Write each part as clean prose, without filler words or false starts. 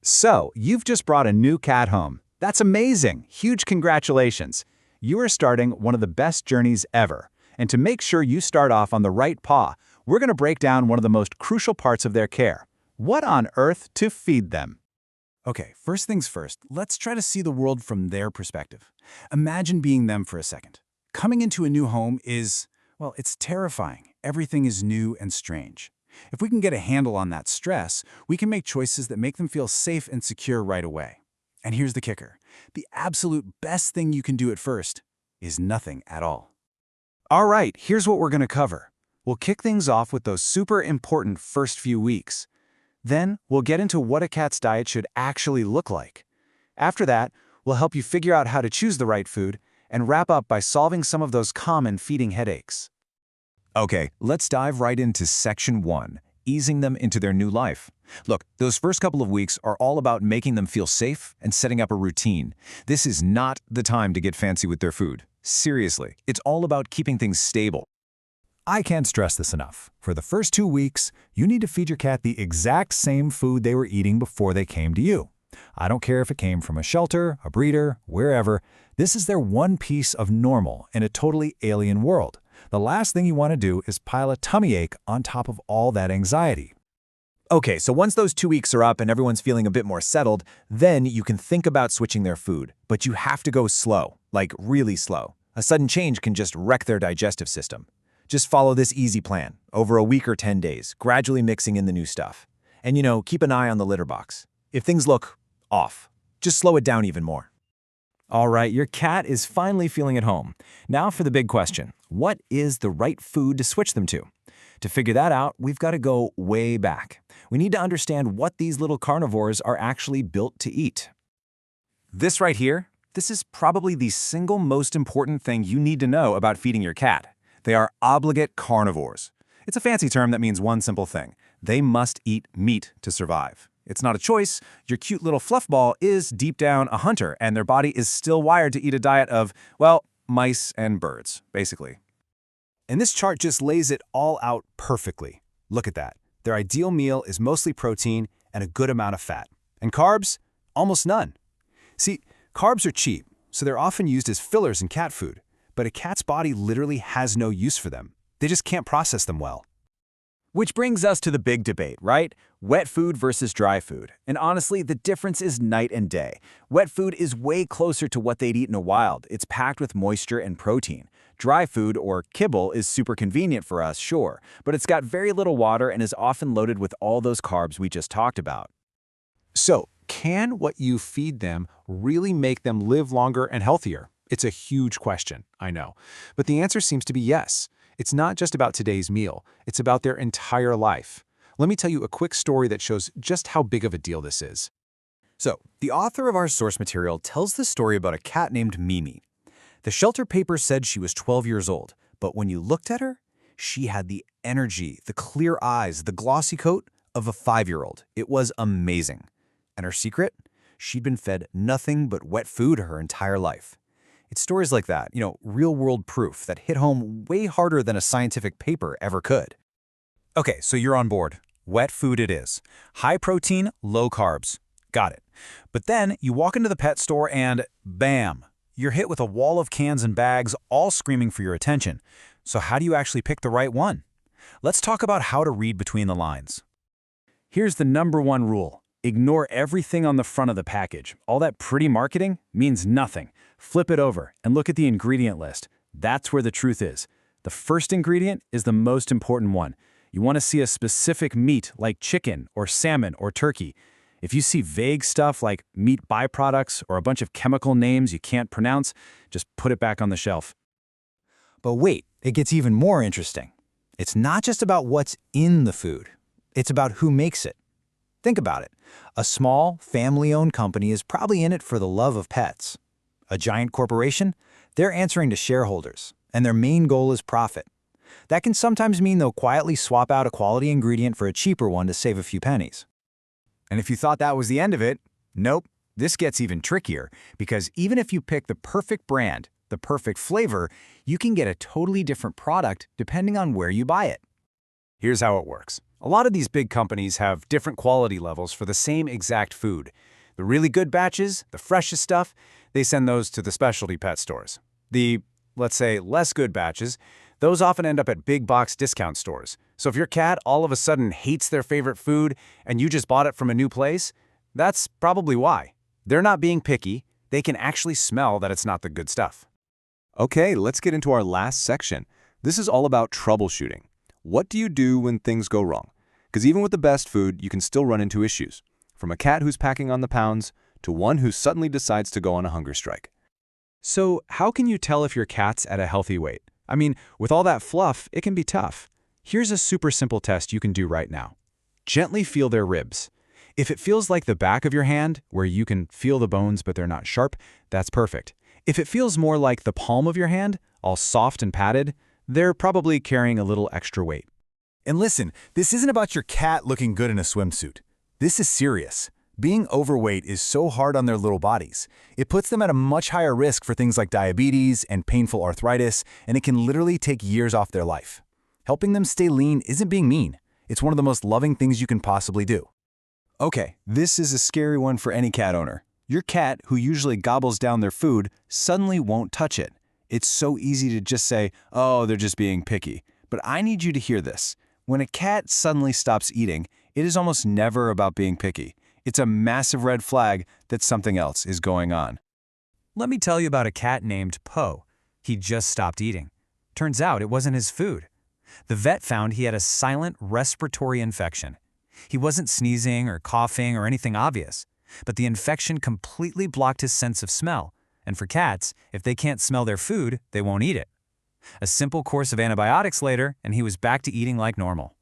So, you've just brought a new cat home. That's amazing! Huge congratulations! You are starting one of the best journeys ever. And to make sure you start off on the right paw, we're going to break down one of the most crucial parts of their care. What on earth to feed them? Okay, first things first, let's try to see the world from their perspective. Imagine being them for a second. Coming into a new home is, well, it's terrifying. Everything is new and strange. If we can get a handle on that stress, we can make choices that make them feel safe and secure right away. And here's the kicker. The absolute best thing you can do at first is nothing at all. All right, here's what we're going to cover. We'll kick things off with those super important first few weeks. Then, we'll get into what a cat's diet should actually look like. After that, we'll help you figure out how to choose the right food and wrap up by solving some of those common feeding headaches. Okay, let's dive right into Section 1, easing them into their new life. Look, those first couple of weeks are all about making them feel safe and setting up a routine. This is not the time to get fancy with their food. Seriously, it's all about keeping things stable. I can't stress this enough. For the first 2 weeks, you need to feed your cat the exact same food they were eating before they came to you. I don't care if it came from a shelter, a breeder, wherever. This is their one piece of normal in a totally alien world. The last thing you want to do is pile a tummy ache on top of all that anxiety. Okay, so once those 2 weeks are up and everyone's feeling a bit more settled, then you can think about switching their food. But you have to go slow, like really slow. A sudden change can just wreck their digestive system. Just follow this easy plan, over a week or 10 days, gradually mixing in the new stuff. And keep an eye on the litter box. If things look off, just slow it down even more. All right, your cat is finally feeling at home. Now for the big question. What is the right food to switch them to? To figure that out, we've got to go way back. We need to understand what these little carnivores are actually built to eat. This right here, this is probably the single most important thing you need to know about feeding your cat. They are obligate carnivores. It's a fancy term that means one simple thing. They must eat meat to survive. It's not a choice. Your cute little fluff ball is deep down a hunter, and their body is still wired to eat a diet of, well, mice and birds, basically. And this chart just lays it all out perfectly. Look at that. Their ideal meal is mostly protein and a good amount of fat. And carbs? Almost none. See, carbs are cheap, so they're often used as fillers in cat food. But a cat's body literally has no use for them. They just can't process them well. Which brings us to the big debate, right? Wet food versus dry food. And honestly, the difference is night and day. Wet food is way closer to what they'd eat in a wild. It's packed with moisture and protein. Dry food, or kibble, is super convenient for us, sure, but it's got very little water and is often loaded with all those carbs we just talked about. So, can what you feed them really make them live longer and healthier? It's a huge question, I know. But the answer seems to be yes. It's not just about today's meal. It's about their entire life. Let me tell you a quick story that shows just how big of a deal this is. So, the author of our source material tells the story about a cat named Mimi. The shelter paper said she was 12 years old, but when you looked at her, she had the energy, the clear eyes, the glossy coat of a 5-year-old. It was amazing. And her secret? She'd been fed nothing but wet food her entire life. It's stories like that, real-world proof that hit home way harder than a scientific paper ever could. Okay, so you're on board. Wet food it is. High protein, low carbs. Got it. But then you walk into the pet store and bam! You're hit with a wall of cans and bags all screaming for your attention. So how do you actually pick the right one? Let's talk about how to read between the lines. Here's the #1 rule. Ignore everything on the front of the package. All that pretty marketing means nothing. Flip it over and look at the ingredient list. That's where the truth is. The first ingredient is the most important one. You want to see a specific meat like chicken or salmon or turkey. If you see vague stuff like meat byproducts or a bunch of chemical names you can't pronounce, just put it back on the shelf. But wait, it gets even more interesting. It's not just about what's in the food. It's about who makes it. Think about it. A small, family-owned company is probably in it for the love of pets. A giant corporation? They're answering to shareholders, and their main goal is profit. That can sometimes mean they'll quietly swap out a quality ingredient for a cheaper one to save a few pennies. And if you thought that was the end of it, nope. This gets even trickier, because even if you pick the perfect brand, the perfect flavor, you can get a totally different product depending on where you buy it. Here's how it works. A lot of these big companies have different quality levels for the same exact food. The really good batches, the freshest stuff, they send those to the specialty pet stores. The, let's say, less good batches, those often end up at big box discount stores. So if your cat all of a sudden hates their favorite food and you just bought it from a new place, that's probably why. They're not being picky. They can actually smell that it's not the good stuff. Okay, let's get into our last section. This is all about troubleshooting. What do you do when things go wrong? Because even with the best food, you can still run into issues. From a cat who's packing on the pounds to one who suddenly decides to go on a hunger strike. So how can you tell if your cat's at a healthy weight? I mean, with all that fluff, it can be tough. Here's a super simple test you can do right now. Gently feel their ribs. If it feels like the back of your hand, where you can feel the bones but they're not sharp, that's perfect. If it feels more like the palm of your hand, all soft and padded, they're probably carrying a little extra weight. And listen, this isn't about your cat looking good in a swimsuit. This is serious. Being overweight is so hard on their little bodies. It puts them at a much higher risk for things like diabetes and painful arthritis, and it can literally take years off their life. Helping them stay lean isn't being mean. It's one of the most loving things you can possibly do. Okay, this is a scary one for any cat owner. Your cat, who usually gobbles down their food, suddenly won't touch it. It's so easy to just say, oh, they're just being picky. But I need you to hear this. When a cat suddenly stops eating, it is almost never about being picky. It's a massive red flag that something else is going on. Let me tell you about a cat named Poe. He just stopped eating. Turns out it wasn't his food. The vet found he had a silent respiratory infection. He wasn't sneezing or coughing or anything obvious, but the infection completely blocked his sense of smell. And for cats, if they can't smell their food, they won't eat it. A simple course of antibiotics later, and he was back to eating like normal.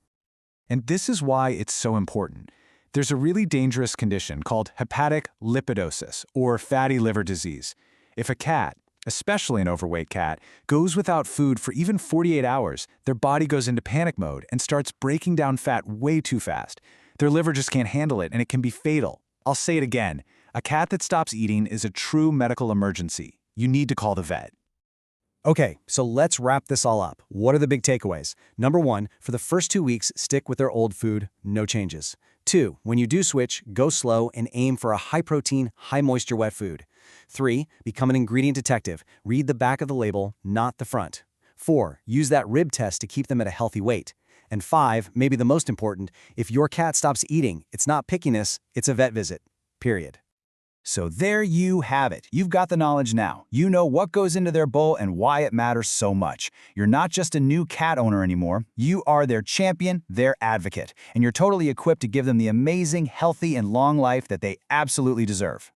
And this is why it's so important. There's a really dangerous condition called hepatic lipidosis, or fatty liver disease. If a cat, especially an overweight cat, goes without food for even 48 hours, their body goes into panic mode and starts breaking down fat way too fast. Their liver just can't handle it, and it can be fatal. I'll say it again. A cat that stops eating is a true medical emergency. You need to call the vet. Okay, so let's wrap this all up. What are the big takeaways? Number 1, for the first 2 weeks, stick with their old food, no changes. 2, when you do switch, go slow and aim for a high-protein, high-moisture wet food. 3, become an ingredient detective. Read the back of the label, not the front. 4, use that rib test to keep them at a healthy weight. And 5, maybe the most important, if your cat stops eating, it's not pickiness, it's a vet visit. Period. So there you have it. You've got the knowledge now. You know what goes into their bowl and why it matters so much. You're not just a new cat owner anymore. You are their champion, their advocate, and you're totally equipped to give them the amazing, healthy, and long life that they absolutely deserve.